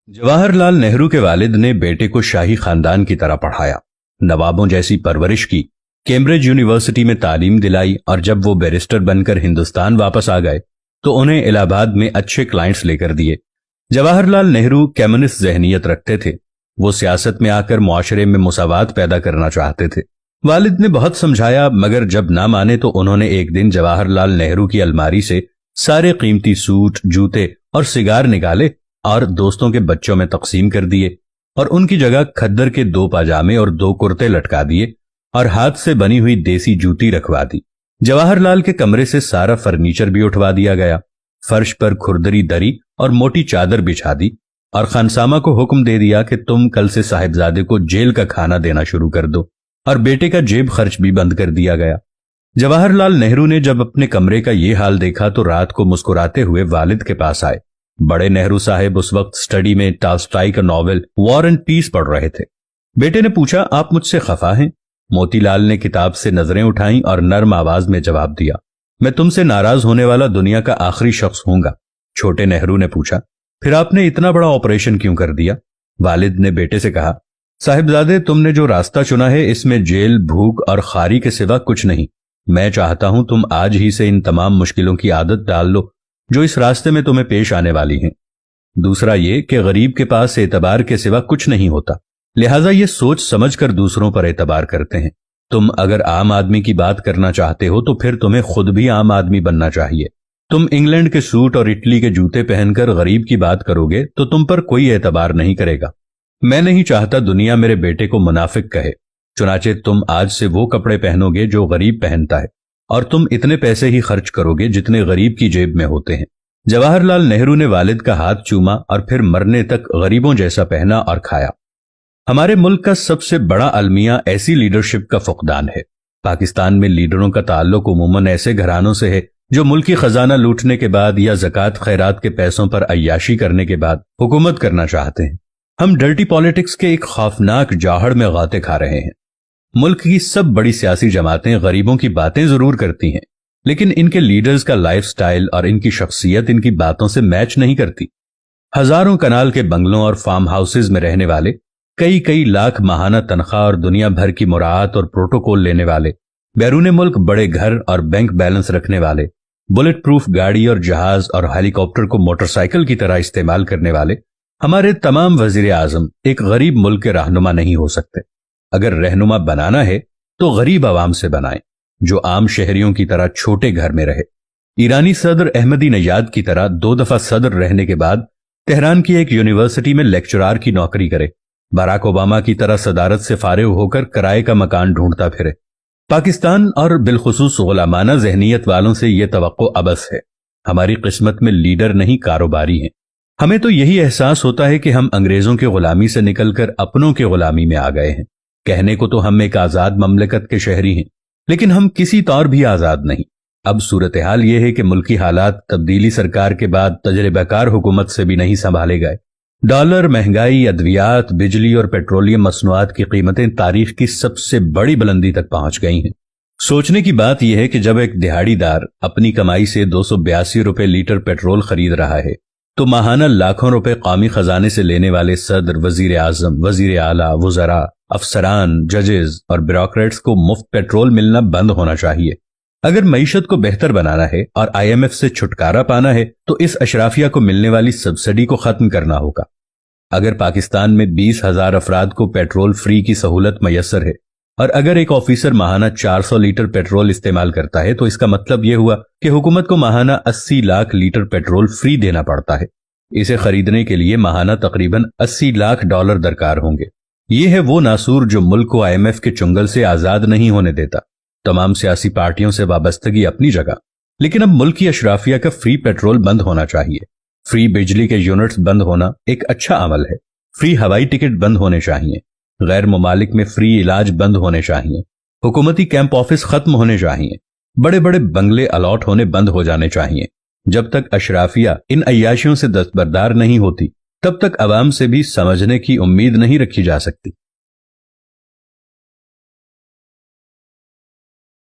जवाहर लाल नेहरू के वालिद ने बेटे को शाही खानदान की तरह पढ़ाया, नवाबों जैसी परवरिश की, कैम्ब्रिज यूनिवर्सिटी में तालीम दिलाई और जब वो बैरिस्टर बनकर हिंदुस्तान वापस आ गए तो उन्हें इलाहाबाद में अच्छे क्लाइंट्स लेकर दिए। जवाहरलाल नेहरू कम्युनिस्ट जहनीत रखते थे। वो सियासत में आकर मुआशरे में मुसावात पैदा करना चाहते थे। वालिद ने बहुत समझाया मगर जब ना माने तो उन्होंने एक दिन जवाहरलाल नेहरू की अलमारी से सारे कीमती सूट, जूते और सिगार निकाले और दोस्तों के बच्चों में तकसीम कर दिए और उनकी जगह खद्दर के 2 पाजामे और 2 कुर्ते लटका दिए और हाथ से बनी हुई देसी जूती रखवा दी। जवाहरलाल के कमरे से सारा फर्नीचर भी उठवा दिया गया, फर्श पर खुरदरी दरी और मोटी चादर बिछा दी और खानसामा को हुक्म दे दिया कि तुम कल से साहिबजादे को जेल का खाना देना शुरू कर दो और बेटे का जेब खर्च भी बंद कर दिया गया। जवाहरलाल नेहरू ने जब अपने कमरे का ये हाल देखा तो रात को मुस्कुराते हुए वालिद के पास आए। बड़े नेहरू साहब उस वक्त स्टडी में टॉल्स्टॉय का नॉवेल वॉर एंड पीस पढ़ रहे थे। बेटे ने पूछा, आप मुझसे खफा हैं? मोतीलाल ने किताब से नजरें उठाई और नर्म आवाज में जवाब दिया, मैं तुमसे नाराज होने वाला दुनिया का आखिरी शख्स हूंगा। छोटे नेहरू ने पूछा, फिर आपने इतना बड़ा ऑपरेशन क्यों कर दिया? वालिद ने बेटे से कहा, साहिबजादे तुमने जो रास्ता चुना है इसमें जेल, भूख और खारी के सिवा कुछ नहीं। मैं चाहता हूं तुम आज ही से इन तमाम मुश्किलों की आदत डाल लो जो इस रास्ते में तुम्हें पेश आने वाली हैं। दूसरा ये कि गरीब के पास एतबार के सिवा कुछ नहीं होता, लिहाजा ये सोच समझकर दूसरों पर एतबार करते हैं। तुम अगर आम आदमी की बात करना चाहते हो तो फिर तुम्हें खुद भी आम आदमी बनना चाहिए। तुम इंग्लैंड के सूट और इटली के जूते पहनकर गरीब की बात करोगे तो तुम पर कोई एतबार नहीं करेगा। मैं नहीं चाहता दुनिया मेरे बेटे को मुनाफिक कहे, चुनाचे तुम आज से वो कपड़े पहनोगे जो गरीब पहनता है और तुम इतने पैसे ही खर्च करोगे जितने गरीब की जेब में होते हैं। जवाहरलाल नेहरू ने वालिद का हाथ चूमा और फिर मरने तक गरीबों जैसा पहना और खाया। हमारे मुल्क का सबसे बड़ा अलमिया ऐसी लीडरशिप का फुकदान है। पाकिस्तान में लीडरों का ताल्लुक उमूमन ऐसे घरानों से है जो मुल्की खजाना लूटने के बाद या ज़कात खैरात के पैसों पर अय्याशी करने के बाद हुकूमत करना चाहते हैं। हम डर्टी पॉलिटिक्स के एक खौफनाक जाहड़ में गाते खा रहे हैं। मुल्क की सब बड़ी सियासी जमातें गरीबों की बातें जरूर करती हैं, लेकिन इनके लीडर्स का लाइफस्टाइल और इनकी शख्सियत इनकी बातों से मैच नहीं करती। हजारों कनाल के बंगलों और फार्म हाउसेज में रहने वाले, कई कई लाख माहाना तनख्वाह और दुनिया भर की मुराआत और प्रोटोकॉल लेने वाले, बैरून मुल्क बड़े घर और बैंक बैलेंस रखने वाले, बुलेट प्रूफ गाड़ी और जहाज और हेलीकॉप्टर को मोटरसाइकिल की तरह इस्तेमाल करने वाले हमारे तमाम वजीर आजम एक गरीब मुल्क के रहनुमा नहीं हो सकते। अगर रहनुमा बनाना है तो गरीब आवाम से बनाएं जो आम शहरियों की तरह छोटे घर में रहे। ईरानी सदर अहमदी नयाद की तरह 2 दफा सदर रहने के बाद तेहरान की एक यूनिवर्सिटी में लेक्चरार की नौकरी करे। बराक ओबामा की तरह सदारत से फारिग होकर किराए का मकान ढूंढता फिरे। पाकिस्तान और बिलखुसूस गुलामाना जहनीत वालों से यह तवक्को अबस है। हमारी किस्मत में लीडर नहीं कारोबारी हैं। हमें तो यही एहसास होता है कि हम अंग्रेजों की गुलामी से निकलकर अपनों की गुलामी में आ गए हैं। कहने को तो हम एक आजाद ममलकत के शहरी हैं, लेकिन हम किसी तौर भी आजाद नहीं। अब सूरत हाल यह है कि मुल्की हालात तब्दीली सरकार के बाद तजर्बेकार हुकूमत से भी नहीं संभाले गए। डॉलर, महंगाई, अद्वियात, बिजली और पेट्रोलियम मसनूआत की कीमतें तारीख की सबसे बड़ी बुलंदी तक पहुंच गई हैं। सोचने की बात यह है कि जब एक दिहाड़ीदार अपनी कमाई से 282 रुपए लीटर पेट्रोल खरीद रहा है तो माहाना लाखों रुपए कौमी खजाने से लेने वाले सदर, वजीर आजम, वजीर आला, वुज़रा, अफसरान, जजेस और ब्यूरोक्रेट्स को मुफ्त पेट्रोल मिलना बंद होना चाहिए। अगर मईशत को बेहतर बनाना है और IMF से छुटकारा पाना है तो इस अशराफिया को मिलने वाली सब्सिडी को खत्म करना होगा। अगर पाकिस्तान में 20,000 अफराद को पेट्रोल फ्री की सहूलत मयसर है और अगर एक ऑफिसर माहाना 400 लीटर पेट्रोल इस्तेमाल करता है तो इसका मतलब यह हुआ कि हुकूमत को माहाना 80 लाख लीटर पेट्रोल फ्री देना पड़ता है। इसे खरीदने के लिए माहाना तकरीबन $80 लाख दरकार होंगे। ये है वो नासूर जो मुल्क को IMF के चुंगल से आजाद नहीं होने देता। तमाम सियासी पार्टियों से वाबस्तगी अपनी जगह, लेकिन अब मुल्क की अशराफिया का फ्री पेट्रोल बंद होना चाहिए। फ्री बिजली के यूनिट्स बंद होना एक अच्छा अमल है। फ्री हवाई टिकट बंद होने चाहिए। गैर मुमालिक में फ्री इलाज बंद होने चाहिए। हुकूमती कैंप ऑफिस खत्म होने चाहिए। बड़े बड़े बंगले अलॉट होने बंद हो जाने चाहिए। जब तक अशराफिया इन अय्याशियों से दस्तबरदार नहीं होती तब तक अवाम से भी समझने की उम्मीद नहीं रखी जा सकती।